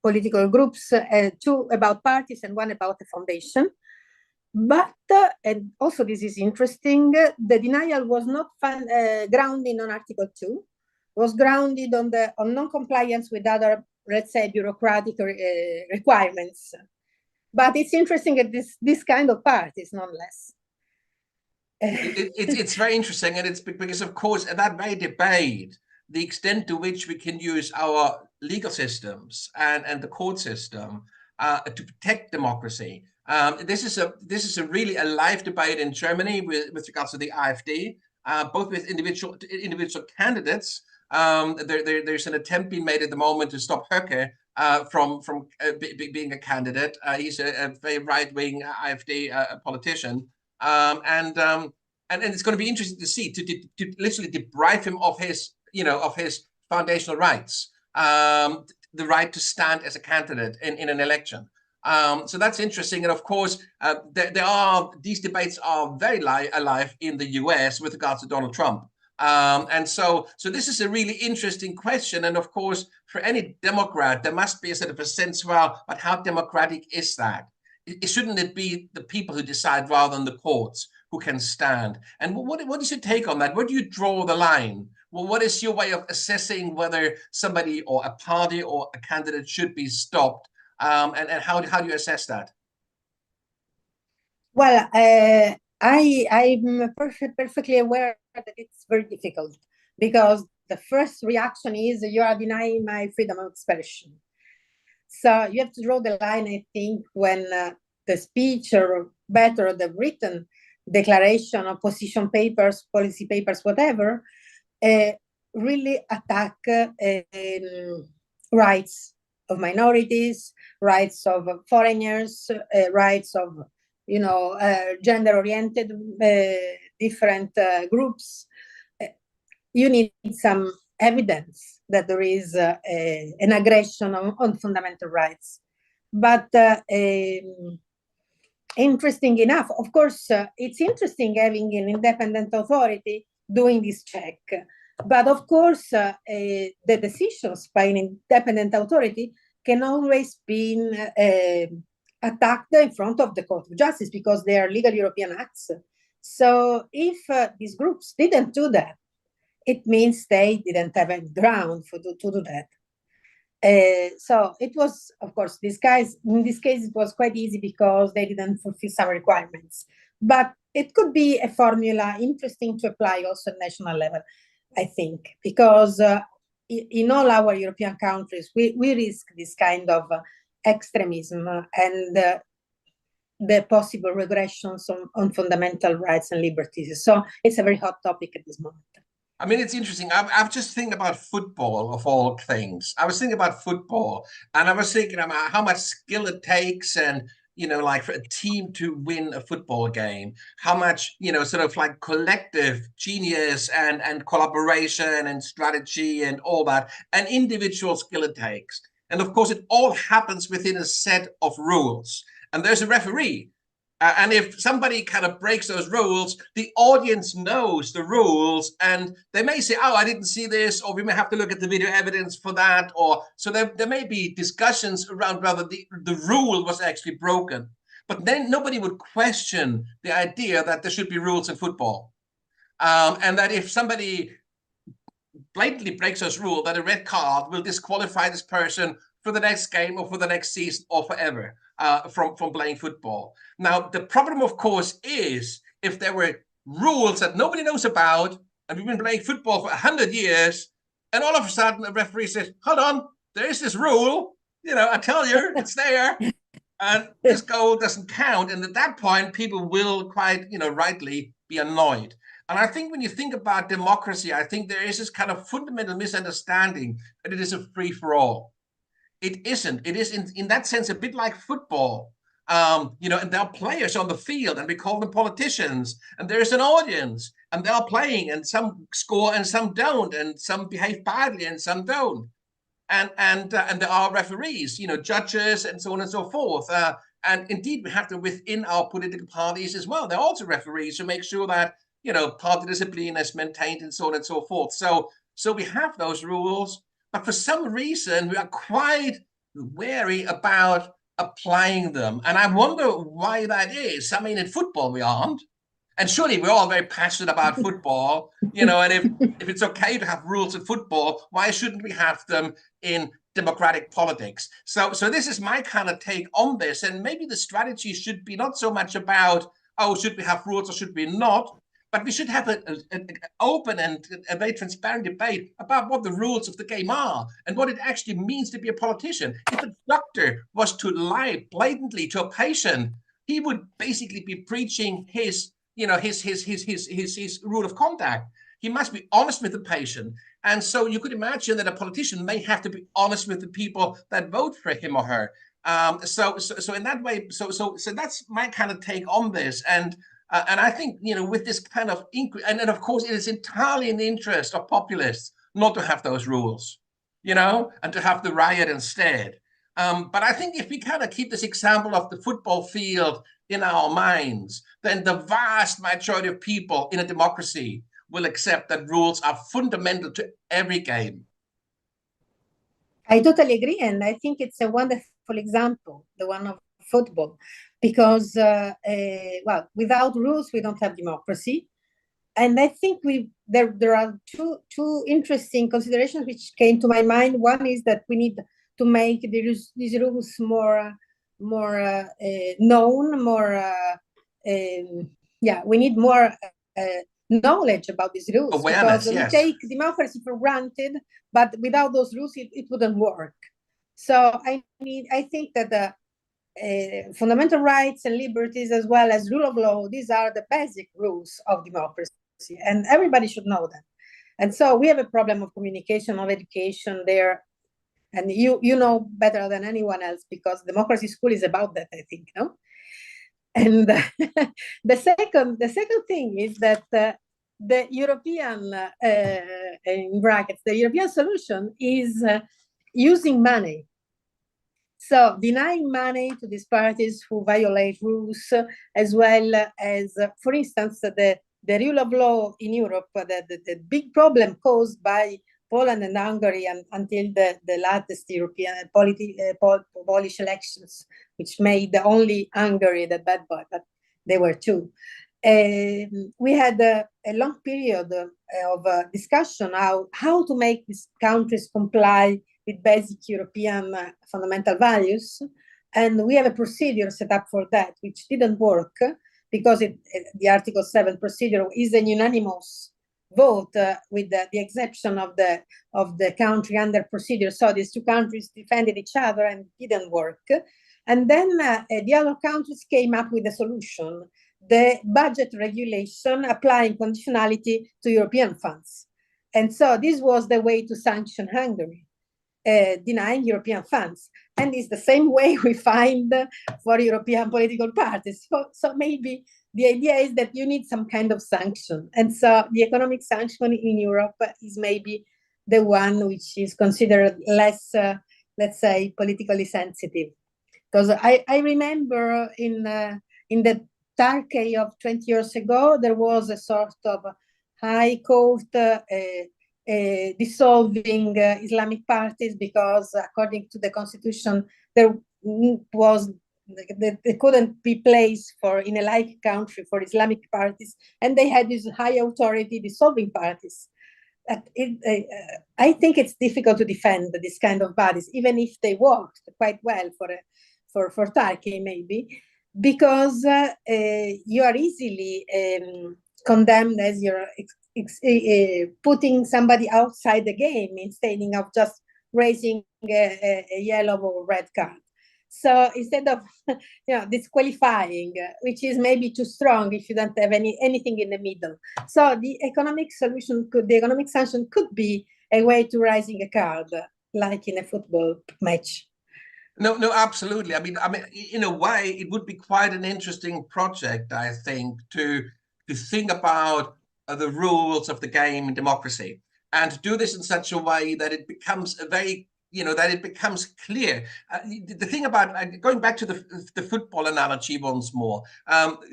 political groups, 2 about parties and 1 about the foundation. But, and also this is interesting, the denial was not grounded on Article 2, was grounded on non-compliance with other, let's say, bureaucratic requirements. But it's interesting that this kind of parties, nonetheless. It's very interesting, and it's because, of course, that may debate the extent to which we can use our legal systems and the court system to protect democracy. This is really a live debate in Germany with regards to the AfD, both with individual candidates. There's an attempt being made at the moment to stop Höcke from being a candidate. He's a very right-wing AfD politician. And it's going to be interesting to see to literally deprive him of his of his foundational rights, the right to stand as a candidate in an election. So that's interesting. And of course, these debates are very alive in the US with regards to Donald Trump. And so this is a really interesting question. And of course, for any Democrat, there must be a sort of a sense, well, but how democratic is that? Shouldn't it be the people who decide rather than the courts who can stand? And what is your take on that? Where do you draw the line? Well, what is your way of assessing whether somebody or a party or a candidate should be stopped? And how do you assess that? Well, I'm perfectly aware that it's very difficult because the first reaction is you are denying my freedom of expression. So you have to draw the line, I think, when the speech or better the written declaration or position papers, policy papers, whatever, really attack rights of minorities, rights of foreigners, rights of gender-oriented different groups. You need some evidence that there is an aggression on fundamental rights. But interesting enough, of course, it's interesting having an independent authority doing this check. But of course, the decisions by an independent authority can always be attacked in front of the Court of Justice because they are legal European acts. So if these groups didn't do that, it means they didn't have any ground to do that. So it was, of course, in this case, it was quite easy because they didn't fulfill some requirements. But it could be a formula interesting to apply also at national level, I think, because in all our European countries, we risk this kind of extremism and the possible regressions on fundamental rights and liberties. So it's a very hot topic at this moment. I mean, it's interesting. I'm just thinking about football, of all things. I was thinking about football, and I was thinking about how much skill it takes, and like for a team to win a football game, how much sort of like collective genius and collaboration and strategy and all that, and individual skill it takes. And of course, it all happens within a set of rules, and there's a referee. And if somebody kind of breaks those rules, the audience knows the rules, and they may say, oh, I didn't see this, or we may have to look at the video evidence for that. Or so there may be discussions around whether the rule was actually broken. But then nobody would question the idea that there should be rules in football. And that if somebody blatantly breaks those rules, that a red card will disqualify this person for the next game or for the next season or forever from playing football. Now, the problem, of course, is if there were rules that nobody knows about, and we've been playing football for 100 years, and all of a sudden a referee says, hold on, there is this rule, I tell you, it's there, and this goal doesn't count. And at that point, people will quite, rightly be annoyed. And I think when you think about democracy, I think there is this kind of fundamental misunderstanding that it is a free-for-all. It isn't. It is in that sense a bit like football, and there are players on the field, and we call them politicians, and there is an audience, and they are playing, and some score and some don't, and some behave badly and some don't, and there are referees, judges, and so on and so forth. And indeed, we have them within our political parties as well. They're also referees to make sure that party discipline is maintained, and so on and so forth. So we have those rules. But for some reason, we are quite wary about applying them. And I wonder why that is. I mean, in football, we aren't. And surely we're all very passionate about football, and if it's okay to have rules in football, why shouldn't we have them in democratic politics? So this is my kind of take on this. And maybe the strategy should be not so much about, oh, should we have rules or should we not? But we should have an open and a very transparent debate about what the rules of the game are and what it actually means to be a politician. If a doctor was to lie blatantly to a patient, he would basically be breaching his rule of conduct. He must be honest with the patient. And so you could imagine that a politician may have to be honest with the people that vote for him or her. So in that way, so that's my kind of take on this. And And I think, with this kind of and of course, it is entirely in the interest of populists not to have those rules, and to have the riot instead. But I think if we kind of keep this example of the football field in our minds, then the vast majority of people in a democracy will accept that rules are fundamental to every game. I totally agree, and I think it's a wonderful example, the one of football, because well, without rules we don't have democracy. And I think there are two interesting considerations which came to my mind. One is that we need to make these rules more known, we need more knowledge about these rules. Awareness, because yes. We take democracy for granted, but without those rules it wouldn't work. So I think that the fundamental rights and liberties, as well as rule of law, these are the basic rules of democracy, and everybody should know them. And so we have a problem of communication, of education there, and you know better than anyone else, because democracy school is about that, I think, no? And the second thing is that the European, in brackets, the European solution is using money. So denying money to these parties who violate rules, as well as, for instance, the rule of law in Europe, the big problem caused by Poland and Hungary until the latest European Polish elections, which made only Hungary the bad boy, but they were two. We had a long period of discussion how to make these countries comply with basic European fundamental values. And we have a procedure set up for that, which didn't work, because the Article 7 procedure is a unanimous vote, with the exception of the country under procedure. So these two countries defended each other and it didn't work. And then the other countries came up with a solution, the budget regulation applying conditionality to European funds. And so this was the way to sanction Hungary, denying European funds. And it's the same way we find for European political parties. So maybe the idea is that you need some kind of sanction. And so the economic sanction in Europe is maybe the one which is considered less, let's say, politically sensitive. Because I remember in the Turkey of 20 years ago, there was a sort of high court dissolving Islamic parties, because according to the constitution, there couldn't be place in a like country for Islamic parties, and they had this high authority dissolving parties. I think it's difficult to defend this kind of bodies, even if they worked quite well for Turkey, maybe, because you are easily condemned as you're putting somebody outside the game instead of just raising a yellow or red card. So instead of disqualifying, which is maybe too strong if you don't have anything in the middle. So the economic sanction could be a way to raising a card, like in a football match. No, absolutely. I mean, in a way, it would be quite an interesting project, I think, to think about the rules of the game in democracy, and to do this in such a way that it becomes that it becomes clear. The thing about, going back to the football analogy once more,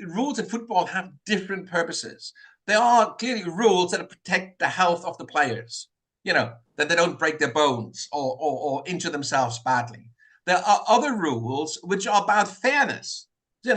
rules in football have different purposes. There are clearly rules that protect the health of the players, that they don't break their bones or injure themselves badly. There are other rules which are about fairness,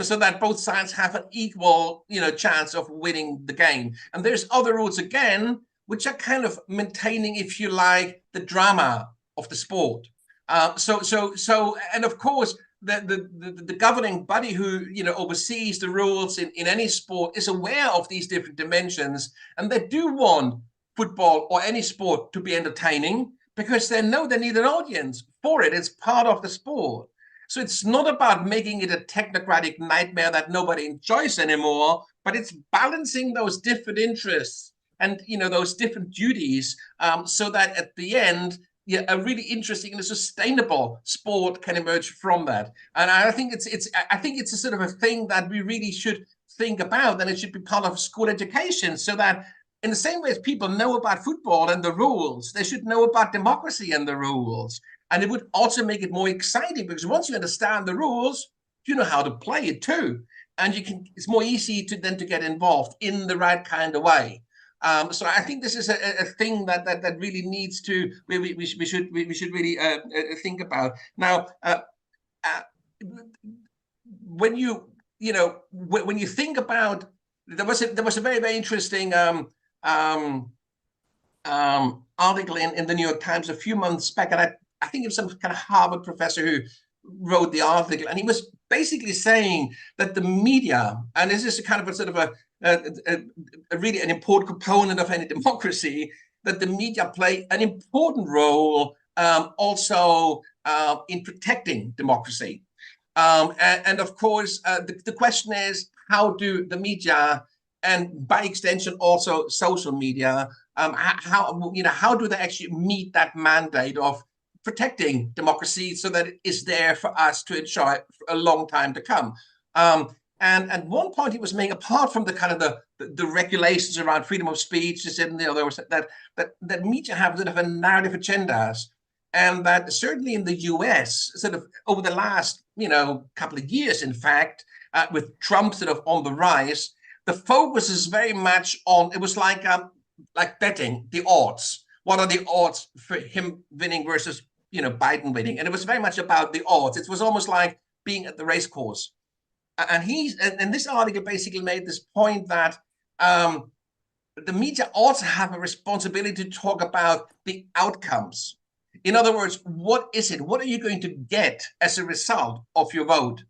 so that both sides have an equal, chance of winning the game. And there's other rules again, which are kind of maintaining, if you like, the drama of the sport. And of course, the governing body who oversees the rules in any sport is aware of these different dimensions, and they do want football or any sport to be entertaining, because they know they need an audience for it. It's part of the sport. So it's not about making it a technocratic nightmare that nobody enjoys anymore, but it's balancing those different interests and those different duties, so that at the end a really interesting and a sustainable sport can emerge from that. And I think it's a sort of a thing that we really should think about, and it should be part of school education, so that in the same way as people know about football and the rules, they should know about democracy and the rules. And it would also make it more exciting, because once you understand the rules, you know how to play it too. And it's more easy to then to get involved in the right kind of way. So I think this is a thing that really needs to we should really think about now. When when you think about, there was a very interesting article in the New York Times a few months back, and I think it was some kind of Harvard professor who wrote the article, and he was basically saying that the media, and this is a kind of a sort of a really an important component of any democracy, that the media play an important role also in protecting democracy. And of course, the question is, how do the media, and by extension also social media, how do they actually meet that mandate of protecting democracy so that it is there for us to enjoy for a long time to come? And one point he was making, apart from the kind of the regulations around freedom of speech, is in there was that media have sort of a narrative agendas, and that certainly in the US, sort of over the last couple of years, in fact, with Trump sort of on the rise, the focus is very much on, it was like betting the odds. What are the odds for him winning versus Biden winning? And it was very much about the odds. It was almost like being at the race course. And this article basically made this point that the media also have a responsibility to talk about the outcomes. In other words, what is it? What are you going to get as a result of your vote?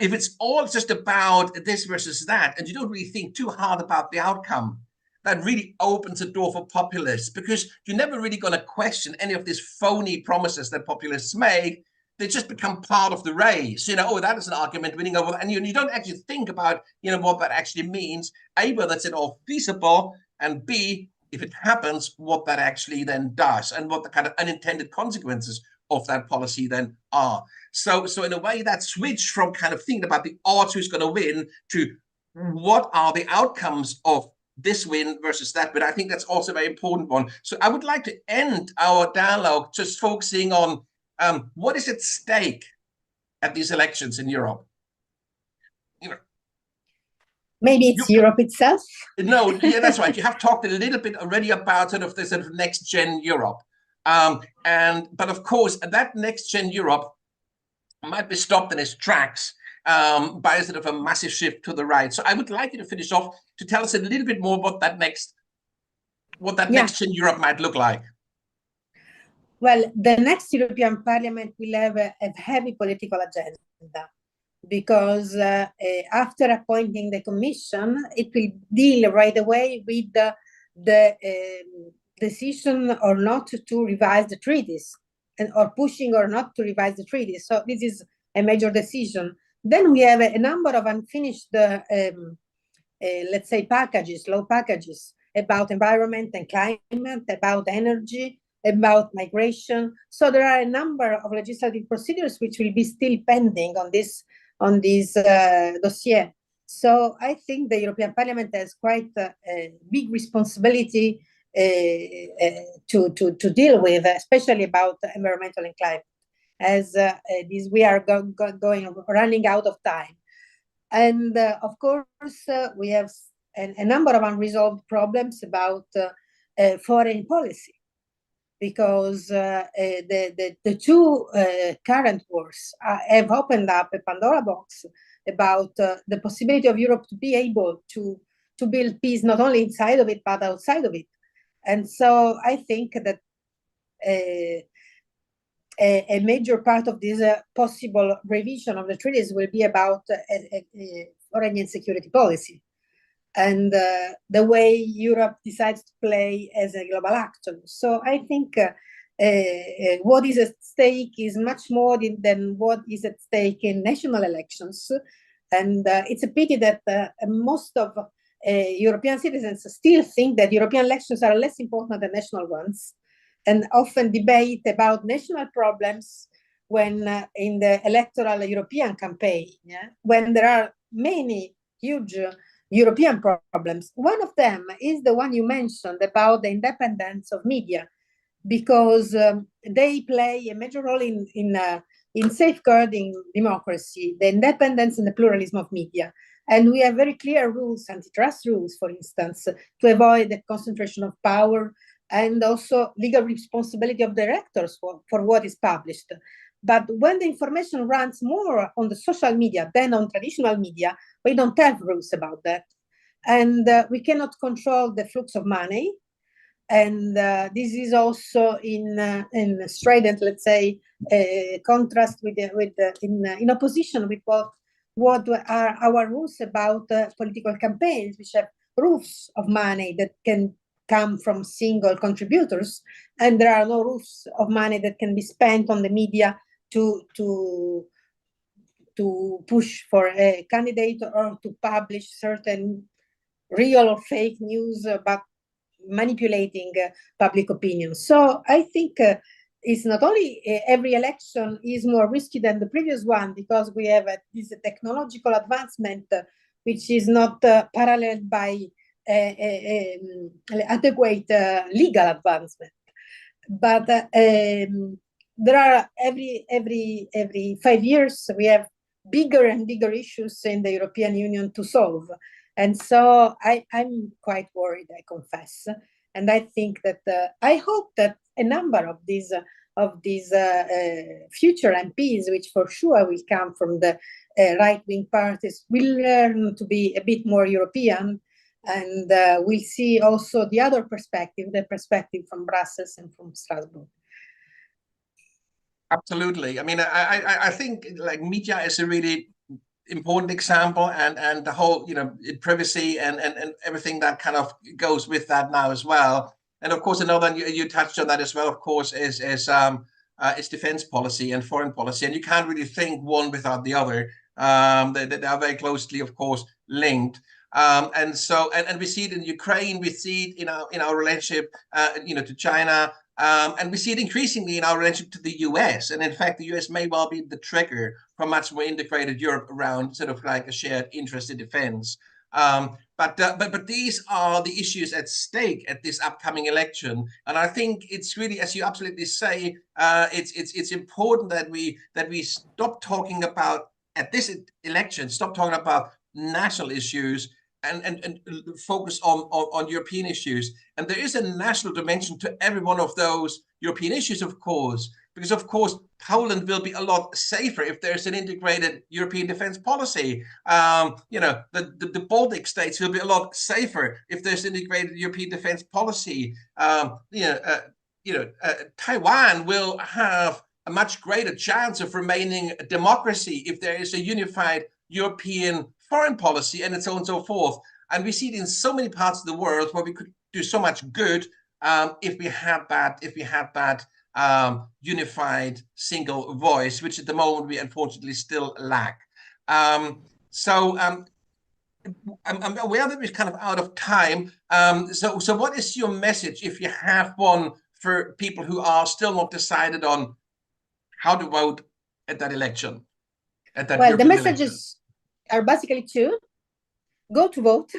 If it's all just about this versus that, and you don't really think too hard about the outcome, that really opens the door for populists, because you're never really going to question any of these phony promises that populists make. They just become part of the race. Oh, that is an argument winning over, and you don't actually think about what that actually means. A, whether it's at all feasible, and B, if it happens, what that actually then does, and what the kind of unintended consequences of that policy then are. So in a way, that switch from kind of thinking about the odds who's going to win to what are the outcomes of this win versus that. But I think that's also a very important one. So I would like to end our dialogue just focusing on what is at stake at these elections in Europe. Maybe it's Europe itself. No, yeah, that's right. You have talked a little bit already about sort of the sort of next gen Europe. But of course, that next gen Europe might be stopped in its tracks by sort of a massive shift to the right. So I would like you to finish off to tell us a little bit more about that next gen Europe might look like. Well, the next European Parliament will have a heavy political agenda, because after appointing the Commission, it will deal right away with the decision or not to revise the treaties, or pushing or not to revise the treaties. So this is a major decision. Then we have a number of unfinished, let's say, law packages about environment and climate, about energy, about migration. So there are a number of legislative procedures which will be still pending on this dossier. So I think the European Parliament has quite a big responsibility to deal with, especially about environmental and climate, as we are running out of time. And of course, we have a number of unresolved problems about foreign policy, because the two current wars have opened up a Pandora box about the possibility of Europe to be able to build peace not only inside of it but outside of it. And so I think that a major part of this possible revision of the treaties will be about foreign and security policy, and the way Europe decides to play as a global actor. So I think what is at stake is much more than what is at stake in national elections. And it's a pity that most of European citizens still think that European elections are less important than national ones. and often debate about national problems when in the electoral European campaign, yeah, when there are many huge European problems. One of them is the one you mentioned about the independence of media, because they play a major role in safeguarding democracy, the independence and the pluralism of media. And we have very clear rules, antitrust rules, for instance, to avoid the concentration of power, and also legal responsibility of directors for what is published. But when the information runs more on the social media than on traditional media, we don't have rules about that. And we cannot control the flux of money. And this is also in strident, let's say, contrast in opposition with what are our rules about political campaigns, which have roofs of money that can come from single contributors, and there are no roofs of money that can be spent on the media to push for a candidate or to publish certain real or fake news about manipulating public opinion. So I think it's not only every election is more risky than the previous one, because we have this technological advancement which is not paralleled by adequate legal advancement. But there are every 5 years we have bigger and bigger issues in the European Union to solve. And so I'm quite worried, I confess. And I think that I hope that a number of these future MPs, which for sure will come from the right-wing parties, will learn to be a bit more European, and we'll see also the other perspective, the perspective from Brussels and from Strasbourg. Absolutely. I mean, I think like media is a really important example, and the whole, you know, privacy and everything that kind of goes with that now as well. And of course, another, you touched on that as well, of course, is defense policy and foreign policy, and you can't really think one without the other. They are very closely, of course, linked. And so, and we see it in Ukraine, we see it in our relationship, you know, to China. And we see it increasingly in our relationship to the US. And in fact, the US may well be the trigger for much more integrated Europe around sort of like a shared interest in defense. But these are the issues at stake at this upcoming election. And I think it's really, as you absolutely say, it's important that we stop talking about, at this election, stop talking about national issues and focus on European issues. And there is a national dimension to every one of those European issues, of course, because of course Poland will be a lot safer if there's an integrated European defense policy. You know, the Baltic states will be a lot safer if there's integrated European defense policy. Taiwan will have a much greater chance of remaining a democracy if there is a unified European foreign policy, and so on and so forth. And we see it in so many parts of the world where we could do so much good if we had that unified single voice, which at the moment we unfortunately still lack. So I'm aware that we're kind of out of time. So what is your message, if you have one, for people who are still not decided on how to vote at that election? Well, the messages are basically two. Go to vote,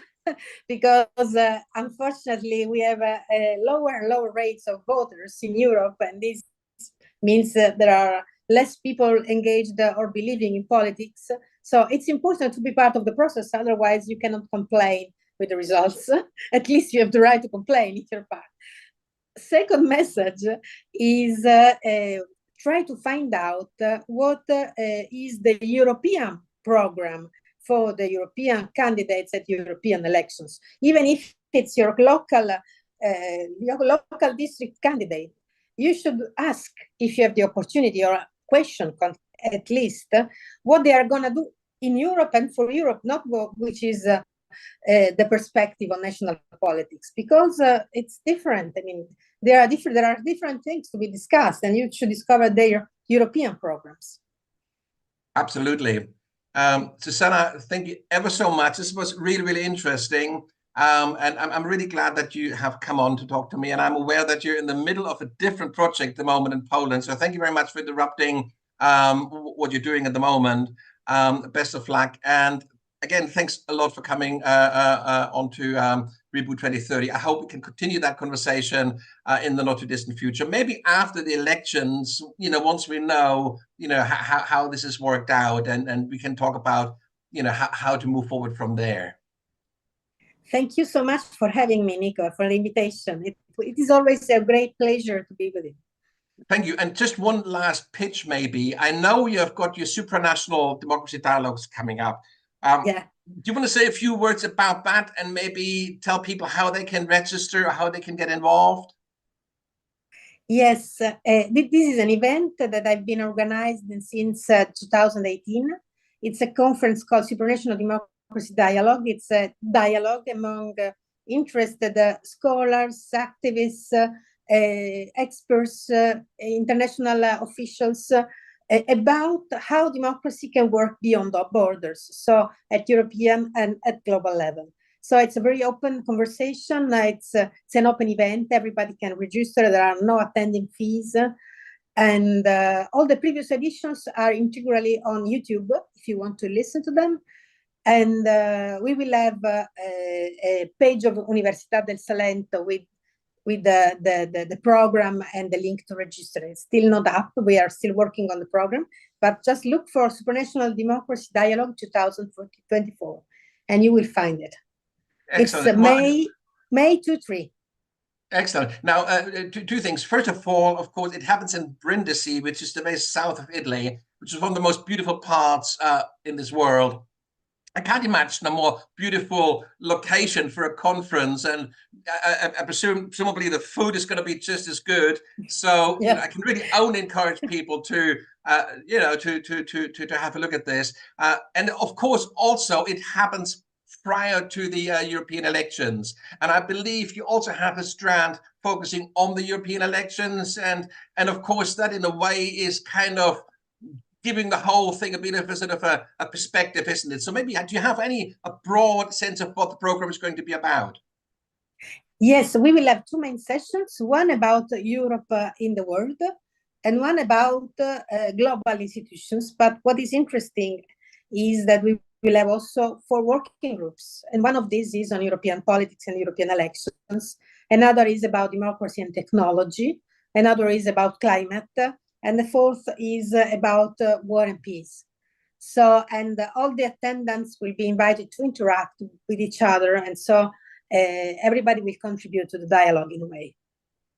because unfortunately we have lower and lower rates of voters in Europe, and this means that there are less people engaged or believing in politics. So it's important to be part of the process, otherwise you cannot complain with the results. At least you have the right to complain if you're part. Second message is try to find out what is the European program for the European candidates at European elections. Even if it's your local district candidate, you should ask, if you have the opportunity, or question at least, what they are going to do in Europe and for Europe, not which is the perspective on national politics, because it's different. I mean, there are different things to be discussed, and you should discover their European programs. Absolutely. Susanna, thank you ever so much. This was really, really interesting. And I'm really glad that you have come on to talk to me. And I'm aware that you're in the middle of a different project at the moment in Poland. So thank you very much for interrupting what you're doing at the moment. Best of luck. And again, thanks a lot for coming onto Reboot 2030. I hope we can continue that conversation in the not too distant future. Maybe after the elections, once we know, how this has worked out, and we can talk about, how to move forward from there. Thank you so much for having me, Nico, for the invitation. It is always a great pleasure to be with you. Thank you. And just one last pitch, maybe. I know you have got your supranational democracy dialogues coming up. Yeah. Do you want to say a few words about that and maybe tell people how they can register or how they can get involved? Yes, this is an event that I've been organizing since 2018. It's a conference called Supranational Democracy Dialogue. It's a dialogue among interested scholars, activists, experts, international officials about how democracy can work beyond our borders, so at European and at global level. So it's a very open conversation. It's an open event. Everybody can register. There are no attending fees. And all the previous editions are integrally on YouTube if you want to listen to them. And we will have a page of Università del Salento with the program and the link to register. It's still not up. We are still working on the program. But just look for Supranational Democracy Dialogue 2024, and you will find it. Excellent. It's May 2-3. Excellent. Now, two things. First of all, of course, it happens in Brindisi, which is the very south of Italy, which is one of the most beautiful parts in this world. I can't imagine a more beautiful location for a conference, and I presumably the food is going to be just as good. So yeah. I can really only encourage people to have a look at this. And of course, also it happens prior to the European elections. And I believe you also have a strand focusing on the European elections. And of course, that in a way is kind of giving the whole thing a bit of a sort of a perspective, isn't it? So maybe, do you have a broad sense of what the program is going to be about? Yes, we will have two main sessions, one about Europe in the world and one about global institutions. But what is interesting is that we will have also 4 working groups. And one of these is on European politics and European elections. Another is about democracy and technology. Another is about climate. And the 4th is about war and peace. So, and all the attendants will be invited to interact with each other. And so everybody will contribute to the dialogue in a way.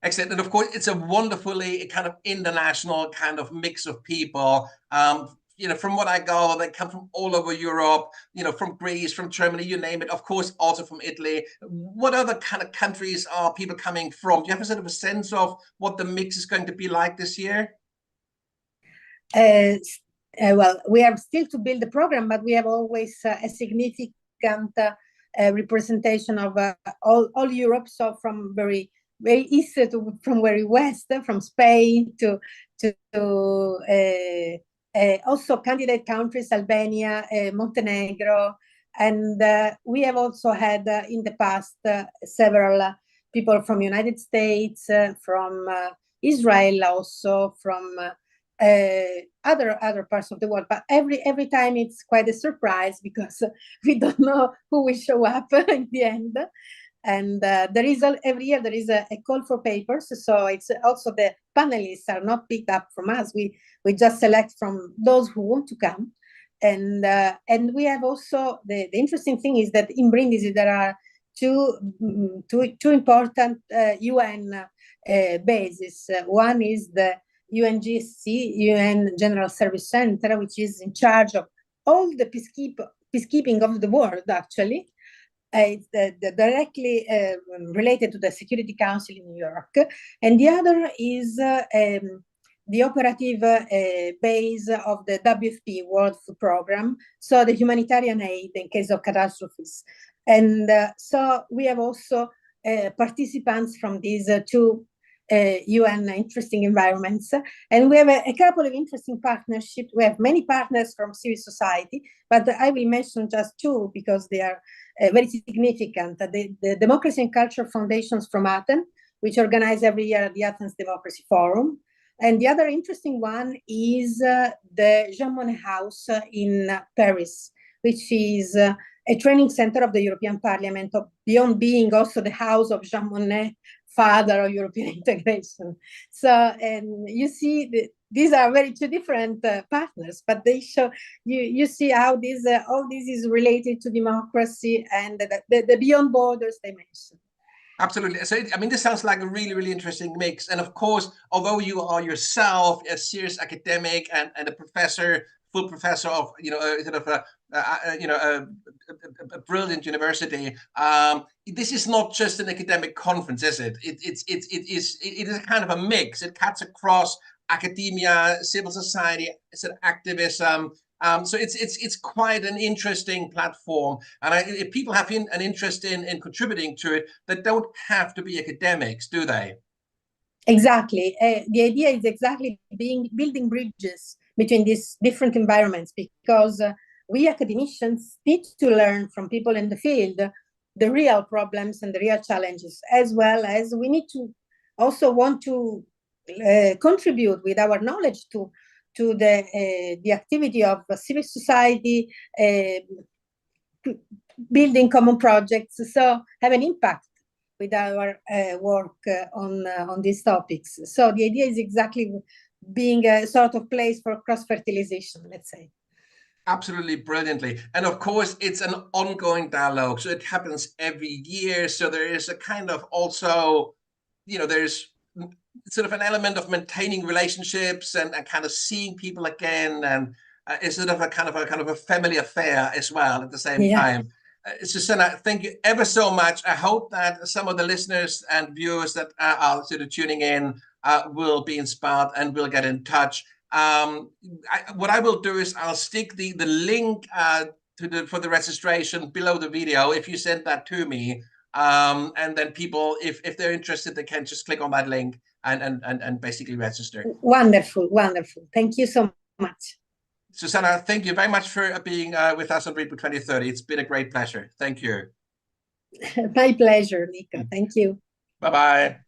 Excellent. And of course, it's a wonderfully kind of international kind of mix of people. From what I go, they come from all over Europe, from Greece, from Germany, you name it. Of course, also from Italy. What other kind of countries are people coming from? Do you have a sort of a sense of what the mix is going to be like this year? Well, we have still to build the program, but we have always a significant representation of all Europe. So from very east to from very west, from Spain to also candidate countries, Albania, Montenegro. And we have also had in the past several people from United States, from Israel, also from other parts of the world. But every time it's quite a surprise because we don't know who will show up in the end. And there is every year there is a call for papers. So it's also the panelists are not picked up from us. We just select from those who want to come. And we have also the interesting thing is that in Brindisi there are two important UN bases. One is the UNGC, UN General Service Center, which is in charge of all the peacekeeping of the world, actually. It's directly related to the Security Council in New York. And the other is the operative base of the WFP, World Food Program, so the humanitarian aid in case of catastrophes. And so we have also participants from these two UN interesting environments. And we have a couple of interesting partnerships. We have many partners from civil society, but I will mention just two because they are very significant. The Democracy and Culture Foundations from Athens, which organize every year the Athens Democracy Forum. And the other interesting one is the Jean Monnet House in Paris, which is a training center of the European Parliament, beyond being also the house of Jean Monnet, father of European integration. So, and you see, these are very two different partners, but they show, you see how this, all this is related to democracy and the beyond borders dimension. Absolutely. So, I mean, this sounds like a really, really interesting mix. And of course, although you are yourself a serious academic and a professor, full professor of, sort of a brilliant university, this is not just an academic conference, is it? It is a kind of a mix. It cuts across academia, civil society, it's an activism. So it's quite an interesting platform, and if people have an interest in contributing to it, they don't have to be academics, do they? Exactly. The idea is exactly building bridges between these different environments, because we academicians need to learn from people in the field the real problems and the real challenges, as well as we need to also want to contribute with our knowledge to the activity of civil society, building common projects, so have an impact with our work on these topics. So the idea is exactly being a sort of place for cross-fertilization, let's say. Absolutely brilliantly. And of course, it's an ongoing dialogue. So it happens every year. So there is a kind of also, there's sort of an element of maintaining relationships and kind of seeing people again, and it's sort of a kind of a family affair as well at the same time. Susanna, thank you ever so much. I hope that some of the listeners and viewers that are sort of tuning in will be inspired and will get in touch. What I will do is I'll stick the link for the registration below the video if you send that to me. And then people, if they're interested, they can just click on that link and basically register. Wonderful. Thank you so much. Susanna, thank you very much for being with us on Reboot 2030. It's been a great pleasure. Thank you. My pleasure, Nico. Thank you. Bye-bye.